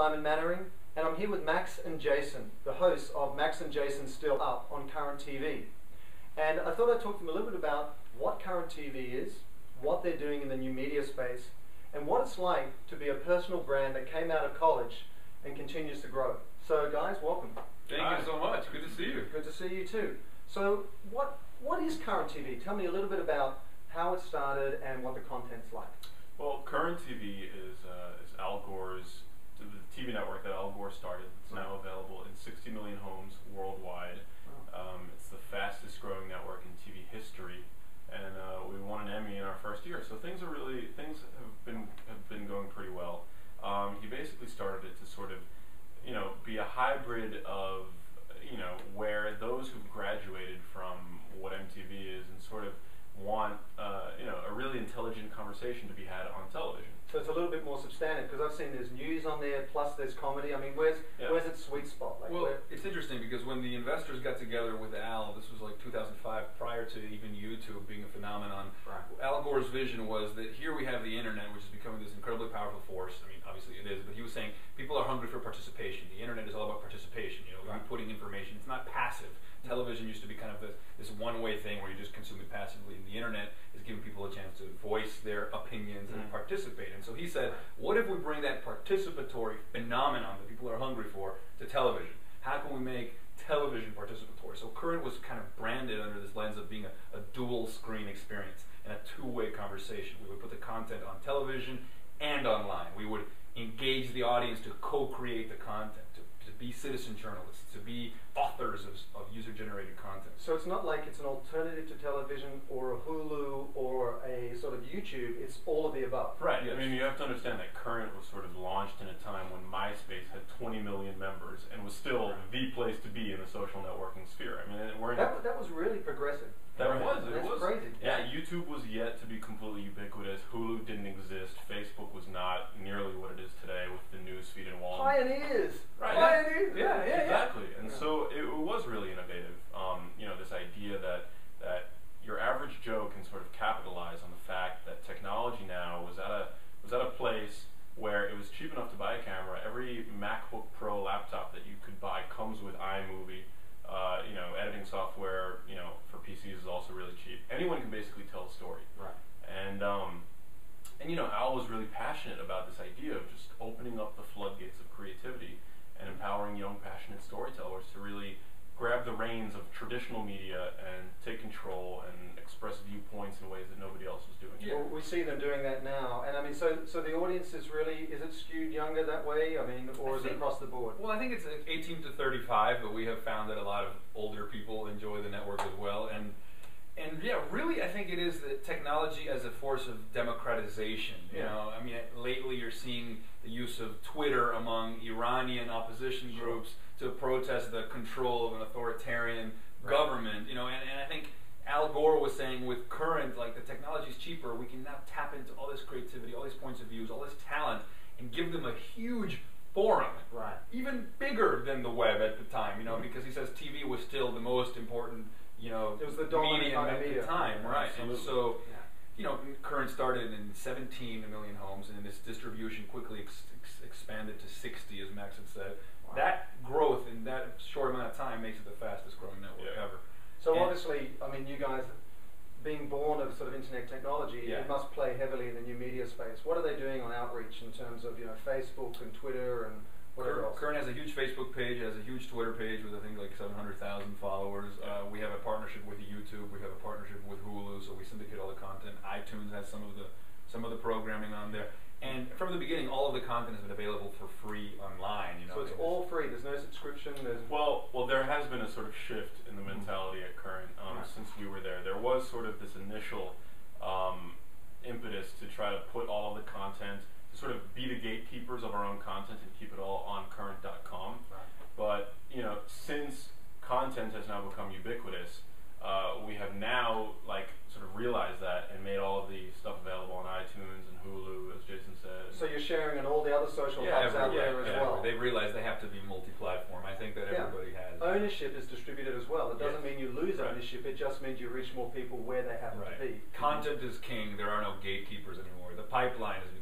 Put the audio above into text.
Simon Mannering, and I'm here with Max and Jason, the hosts of Max and Jason Still Up on Current TV. And I thought I'd talk to them a little bit about what Current TV is, what they're doing in the new media space, and what it's like to be a personal brand that came out of college and continues to grow. So guys, welcome. Thank you so much. Good to see you. Good to see you too. So what is Current TV? Tell me a little bit about how it started and what the content's like. Well, Current TV is Al Gore's, the TV network that Al Gore started. It's now available in 60 million homes worldwide. Wow. It's the fastest growing network in TV history, and we won an Emmy in our first year. So things have been going pretty well. He basically started it to sort of, be a hybrid of, where those who've graduated from what MTV is and sort of want, a really intelligent conversation to be had on television. So it's a little bit more substantive, because I've seen there's news on there, plus there's comedy. I mean, where's its sweet spot? Like, well, it's interesting because when the investors got together with Al, this was like 2005, prior to even YouTube being a phenomenon. Right. Al Gore's vision was that here we have the internet, which is becoming this incredibly powerful force. I mean, obviously it is, but he was saying people are hungry for participation. The internet is all about participation. Right. Putting information. It's not passive. Television used to be kind of this one-way thing where you just consume it passively, and the internet is giving people a chance to voice their opinions and participate. And so he said, what if we bring that participatory phenomenon that people are hungry for to television? How can we make television participatory? So Current was kind of branded under this lens of being a dual screen experience and a two-way conversation. We would put the content on television and online. We would engage the audience to co-create the content, to be citizen journalists, to be authors of user-generated content. So it's not like it's an alternative to television or a Hulu or a sort of YouTube, it's all of the above. Right. Yes. I mean, you have to understand that Current was sort of launched in a time when MySpace had 20 million members and was still the place to be in the social networking sphere. I mean, that was really progressive. That was. It was crazy. Yeah, YouTube was yet to be completely ubiquitous. Hulu didn't exist. Facebook was not nearly what it is today with the news feed and wall. Pioneers. Right. Pioneers. Yeah, exactly. And so it was really innovative. This idea that your average Joe can sort of capitalize on the fact that technology now was at a place where it was cheap enough to buy a camera. Every MacBook Pro laptop that you could buy comes with iMovie. Editing software, for PCs is also really cheap. Anyone can basically tell a story. Right. And Al was really passionate about this idea of just opening up the floodgates of creativity and empowering young, passionate storytellers to really grab the reins of traditional media and take control and express viewpoints in ways that nobody else was doing. Yeah. Well, we see them doing that now, and I mean, so the audience is it skewed younger that way? I mean, or is it across the board? Well, I think it's 18 to 35, but we have found that a lot of older people enjoy the network as well, and yeah, really, I think it is the technology as a force of democratization. I mean, lately you're seeing the use of Twitter among Iranian opposition groups to protest the control of an authoritarian government. And I think Al Gore was saying with Current, like, the technology is cheaper, we can now tap into all this creativity, all these points of views, all this talent, and give them a huge forum, even bigger than the web at the time. Because he says TV was still the most important. It was the dominant medium at media. the time, right? Absolutely. And so, Current started in 17 million homes, and this distribution quickly expanded to 60, as Max had said. Wow. That growth in that short amount of time makes it the fastest growing network ever. So obviously, I mean, you guys, being born of sort of internet technology, it must play heavily in the new media space. What are they doing on outreach in terms of Facebook and Twitter and whatever else? Current has a huge Facebook page, has a huge Twitter page with I think like 700,000 followers. We have a partnership with YouTube. We have a partnership with Hulu, so we syndicate all the content. iTunes has some of the programming on there. And from the beginning, all of the content has been available for free online. So it's all free. There's no subscription. Well, there has been a sort of shift in the mentality at Current since we were there. There was sort of this initial impetus to try to put all of the content, to sort of be the gatekeepers of our own content and keep it all on current.com. But since content has now become ubiquitous, we have now sort of realized that and made all of the stuff available on iTunes and Hulu, as Jason said. So you're sharing on all the other social hubs out there as well. They realize they have to be multi-platform. I think that everybody has. Ownership is distributed as well. It doesn't mean you lose ownership. It just means you reach more people where they happen to be. Content is king. There are no gatekeepers anymore. The pipeline is